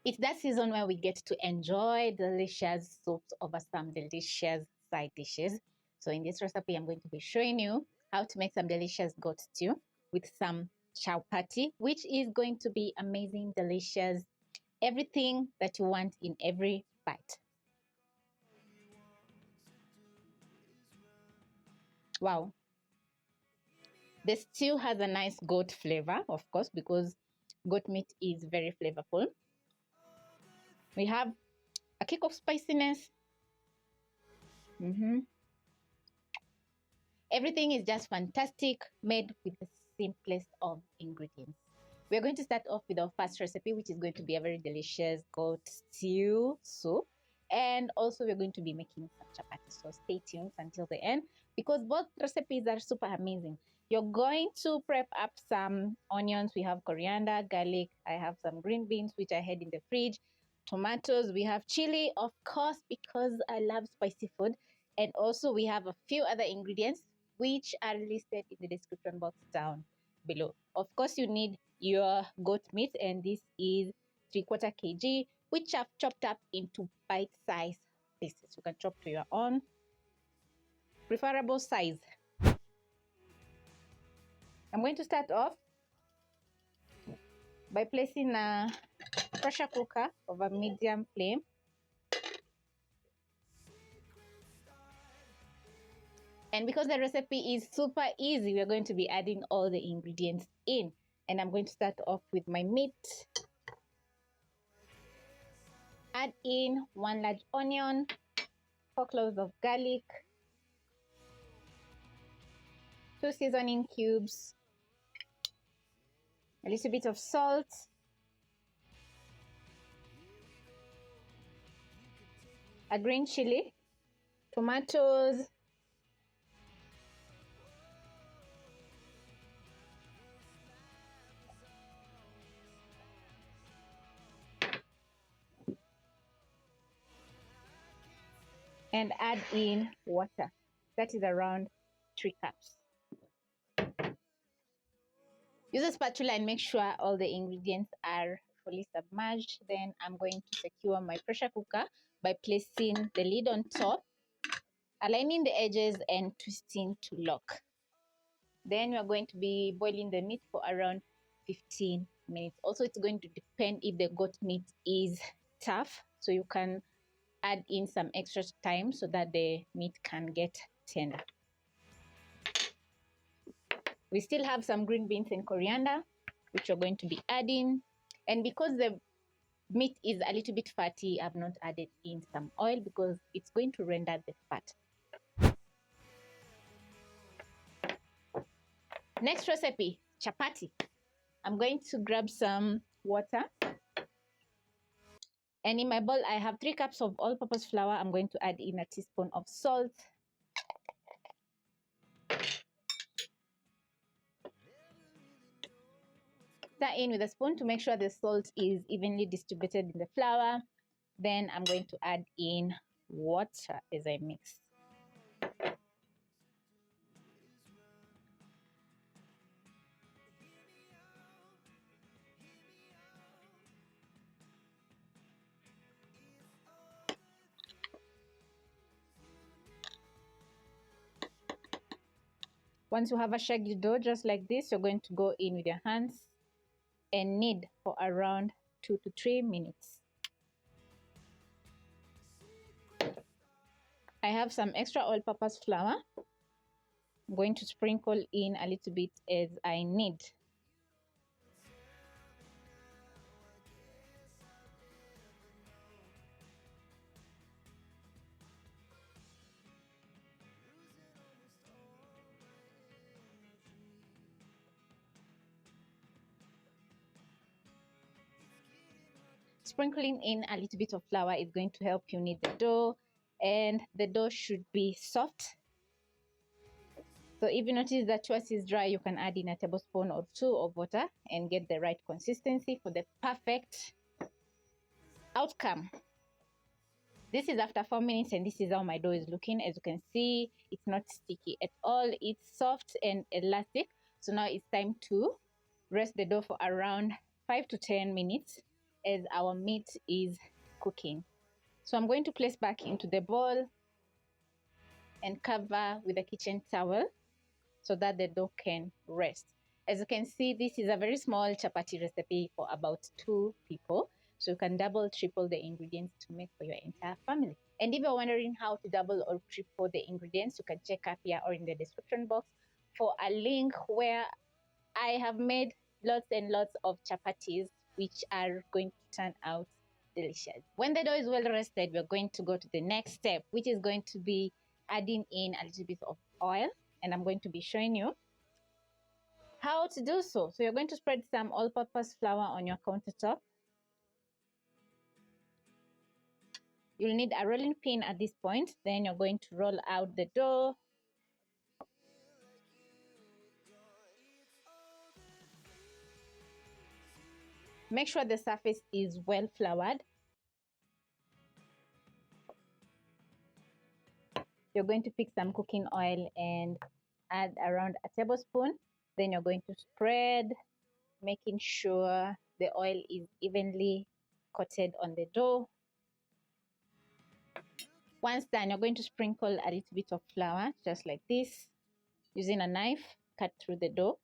It's that season where we get to enjoy delicious soups over some delicious side dishes. So in this recipe, I'm going to be showing you how to make some delicious goat stew with some chapati, which is going to be amazing, delicious, everything that you want in every bite. Wow. The stew has a nice goat flavor, of course, because goat meat is very flavorful. We have a kick of spiciness. Everything is just fantastic, made with the simplest of ingredients. We're going to start off with our first recipe, which is going to be a very delicious goat stew soup. And also we're going to be making some chapati. So stay tuned until the end because both recipes are super amazing. You're going to prep up some onions. We have coriander, garlic. I have some green beans, which I had in the fridge. Tomatoes. We have chili, of course, because I love spicy food. And also we have a few other ingredients which are listed in the description box down below. Of course, you need your goat meat, and this is 3/4 kg, which I've chopped up into bite-sized pieces. You can chop to your own preferable size. I'm going to start off by placing a pressure cooker over medium flame. And because the recipe is super easy, we're going to be adding all the ingredients in. And I'm going to start off with my meat. Add in 1 large onion, 4 cloves of garlic, 2 seasoning cubes, a little bit of salt, a green chili, tomatoes, and add in water. That is around 3 cups. Use a spatula and make sure all the ingredients are fully submerged. Then I'm going to secure my pressure cooker by placing the lid on top, aligning the edges and twisting to lock. Then we are going to be boiling the meat for around 15 minutes. Also, it's going to depend if the goat meat is tough, so you can add in some extra time so that the meat can get tender. We still have some green beans and coriander, which we're going to be adding. And because the meat is a little bit fatty, I've not added in some oil because it's going to render the fat. Next recipe, chapati. I'm going to grab some water. And in my bowl, I have 3 cups of all-purpose flour. I'm going to add in a teaspoon of salt. Stir in with a spoon to make sure the salt is evenly distributed in the flour. Then I'm going to add in water as I mix. Once you have a shaggy dough just like this, you're going to go in with your hands and knead for around 2 to 3 minutes. I have some extra all-purpose flour. I'm going to sprinkle in a little bit as I knead. Sprinkling in a little bit of flour is going to help you knead the dough, and the dough should be soft. So if you notice that yours is dry, you can add in a tablespoon or 2 of water and get the right consistency for the perfect outcome. This is after 4 minutes and this is how my dough is looking. As you can see, it's not sticky at all. It's soft and elastic. So now it's time to rest the dough for around 5 to 10 minutes. as our meat is cooking. So I'm going to place back into the bowl and cover with a kitchen towel so that the dough can rest. As you can see, this is a very small chapati recipe for about 2 people. So you can double, triple the ingredients to make for your entire family. And if you're wondering how to double or triple the ingredients, you can check up here or in the description box for a link where I have made lots and lots of chapatis, which are going to turn out delicious. When the dough is well rested, we're going to go to the next step, which is going to be adding in a little bit of oil. And I'm going to be showing you how to do so. So you're going to spread some all-purpose flour on your countertop. You'll need a rolling pin at this point. Then you're going to roll out the dough. Make sure the surface is well floured. You're going to pick some cooking oil and add around a tablespoon. Then you're going to spread, making sure the oil is evenly coated on the dough. Once done, you're going to sprinkle a little bit of flour, just like this. Using a knife, cut through the dough.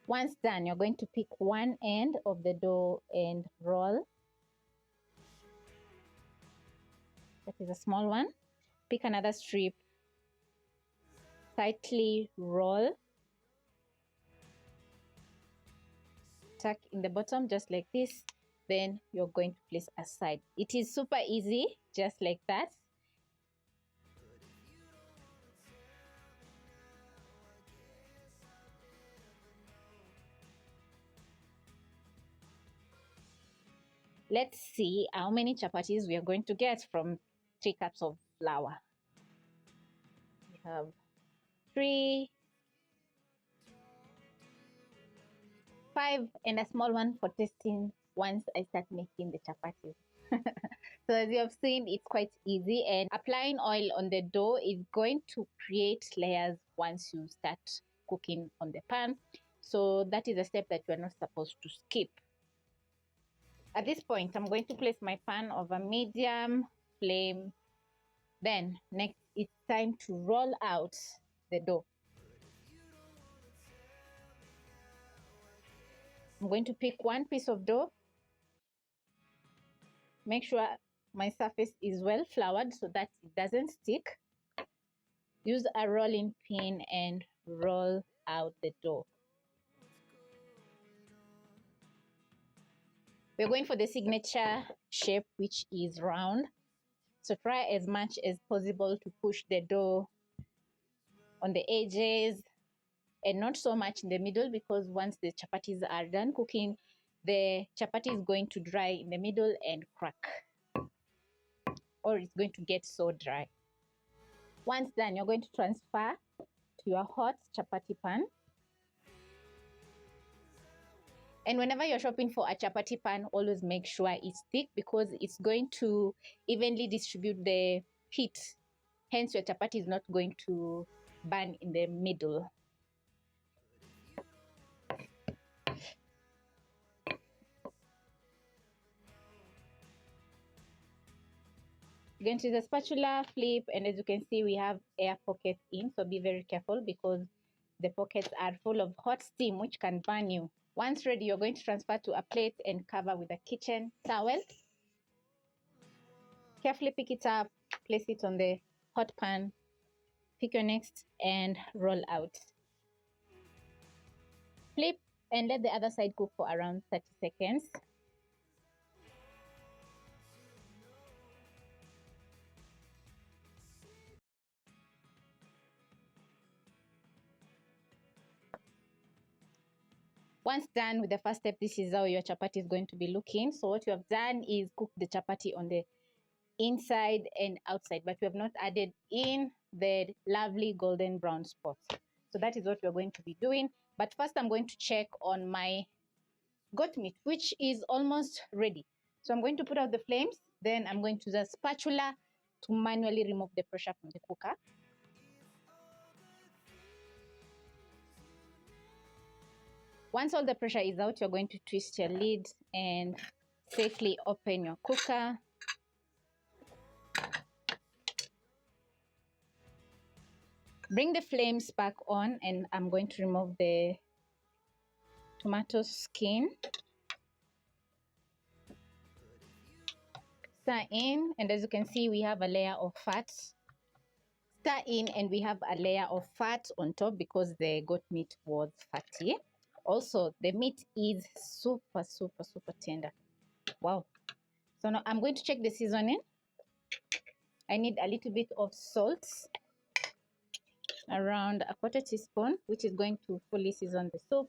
Once done, you're going to pick one end of the dough and roll. That is a small one. Pick another strip, tightly roll, tuck in the bottom just like this. Then you're going to place aside. It is super easy, just like that. Let's see how many chapatis we are going to get from 3 cups of flour. We have 3, 5, and a small one for testing once I start making the chapatis. So as you have seen, it's quite easy, and applying oil on the dough is going to create layers once you start cooking on the pan. So that is a step that you are not supposed to skip. At this point, I'm going to place my pan over medium flame. Then next, it's time to roll out the dough. I'm going to pick one piece of dough. Make sure my surface is well floured so that it doesn't stick. Use a rolling pin and roll out the dough. We're going for the signature shape, which is round. So try as much as possible to push the dough on the edges and not so much in the middle, because once the chapatis are done cooking, the chapati is going to dry in the middle and crack, or it's going to get so dry. Once done, you're going to transfer to your hot chapati pan. And whenever you're shopping for a chapati pan, always make sure it's thick, because it's going to evenly distribute the heat. Hence, your chapati is not going to burn in the middle. You're going to use a spatula, flip, and as you can see, we have air pockets in. So be very careful, because the pockets are full of hot steam, which can burn you. Once ready, you're going to transfer to a plate and cover with a kitchen towel. Carefully pick it up, place it on the hot pan, pick your next, and roll out. Flip and let the other side cook for around 30 seconds. Once done with the first step, this is how your chapati is going to be looking. So what you have done is cook the chapati on the inside and outside, but we have not added in the lovely golden brown spots. So that is what we're going to be doing. But first, I'm going to check on my goat meat, which is almost ready. So I'm going to put out the flames. Then I'm going to use a spatula to manually remove the pressure from the cooker. Once all the pressure is out, you're going to twist your lid and safely open your cooker. Bring the flames back on, and I'm going to remove the tomato skin. Stir in, and as you can see, we have a layer of fat. Stir in, and we have a layer of fat on top because the goat meat was fatty. Also, the meat is super tender. Wow. So now I'm going to check the seasoning. I need a little bit of salt, around a 1/4 teaspoon, which is going to fully season the soup.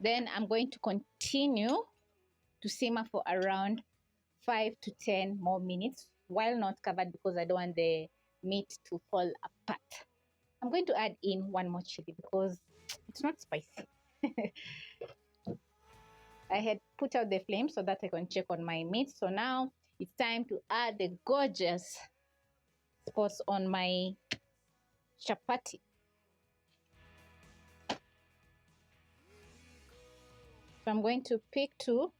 Then I'm going to continue to simmer for around 5 to 10 more minutes while not covered because I don't want the meat to fall apart. I'm going to add in one more chili because it's not spicy. I had put out the flame so that I can check on my meat. So now it's time to add the gorgeous spots on my chapati. So I'm going to pick 2,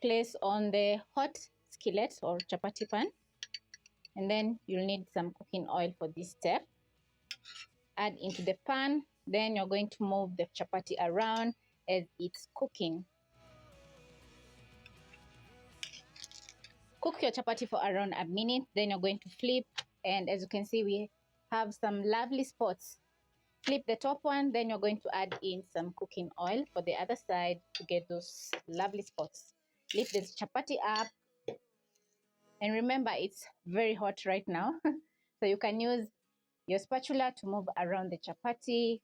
place on the hot skillet or chapati pan, and then you'll need some cooking oil for this step. Add into the pan, then you're going to move the chapati around as it's cooking. Cook your chapati for around a minute, then you're going to flip, and as you can see, we have some lovely spots. Flip the top one, then you're going to add in some cooking oil for the other side to get those lovely spots. Lift the chapati up, and remember it's very hot right now, so you can use your spatula to move around the chapati.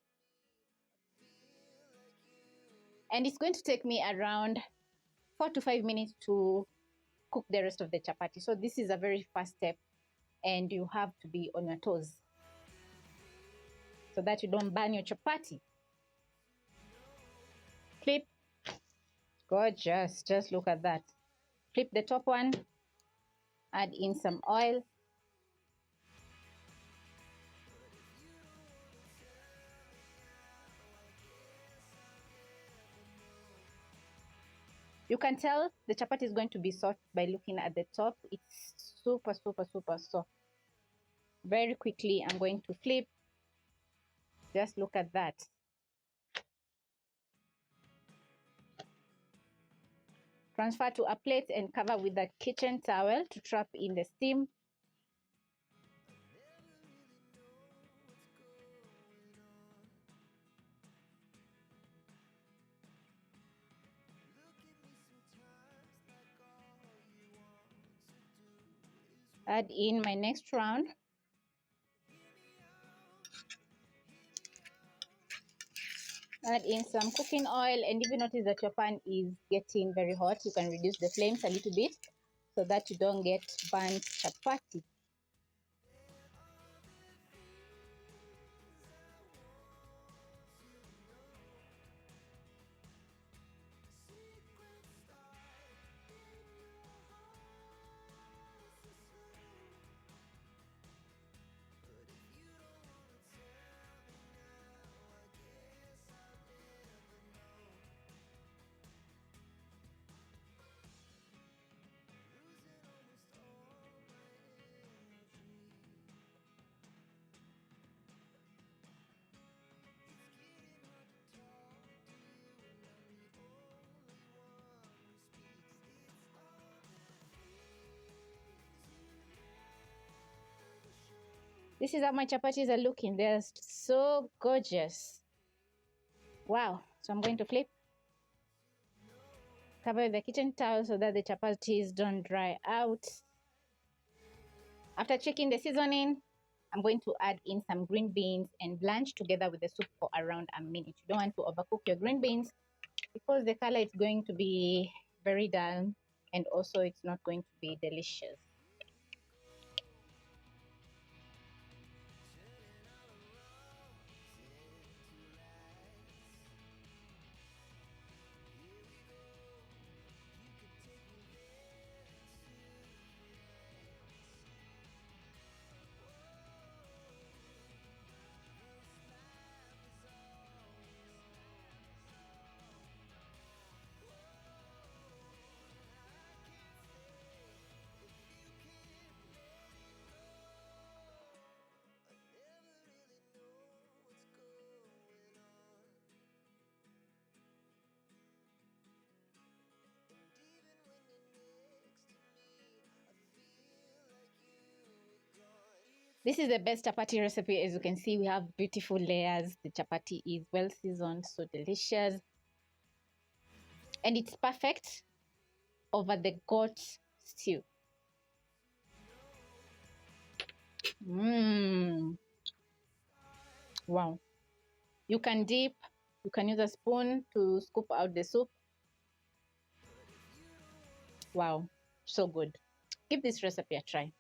And it's going to take me around 4 to 5 minutes to cook the rest of the chapati. So this is a very fast step, and you have to be on your toes so that you don't burn your chapati. Flip. Gorgeous. Just look at that. Flip the top one. Add in some oil. You can tell the chapati is going to be soft by looking at the top. It's super soft. Very quickly, I'm going to flip. Just look at that. Transfer to a plate and cover with a kitchen towel to trap in the steam. Add in my next round. Add in some cooking oil, and if you notice that your pan is getting very hot, you can reduce the flames a little bit so that you don't get burnt chapati. This is how my chapatis are looking. They're so gorgeous. Wow. So I'm going to flip. Cover with the kitchen towel so that the chapatis don't dry out. After checking the seasoning, I'm going to add in some green beans and blanch together with the soup for around a minute. You don't want to overcook your green beans because the color is going to be very dull, and also it's not going to be delicious. This is the best chapati recipe. As you can see, we have beautiful layers. The chapati is well seasoned, so delicious. And it's perfect over the goat stew. Mmm. Wow. You can dip, you can use a spoon to scoop out the soup. Wow, so good. Give this recipe a try.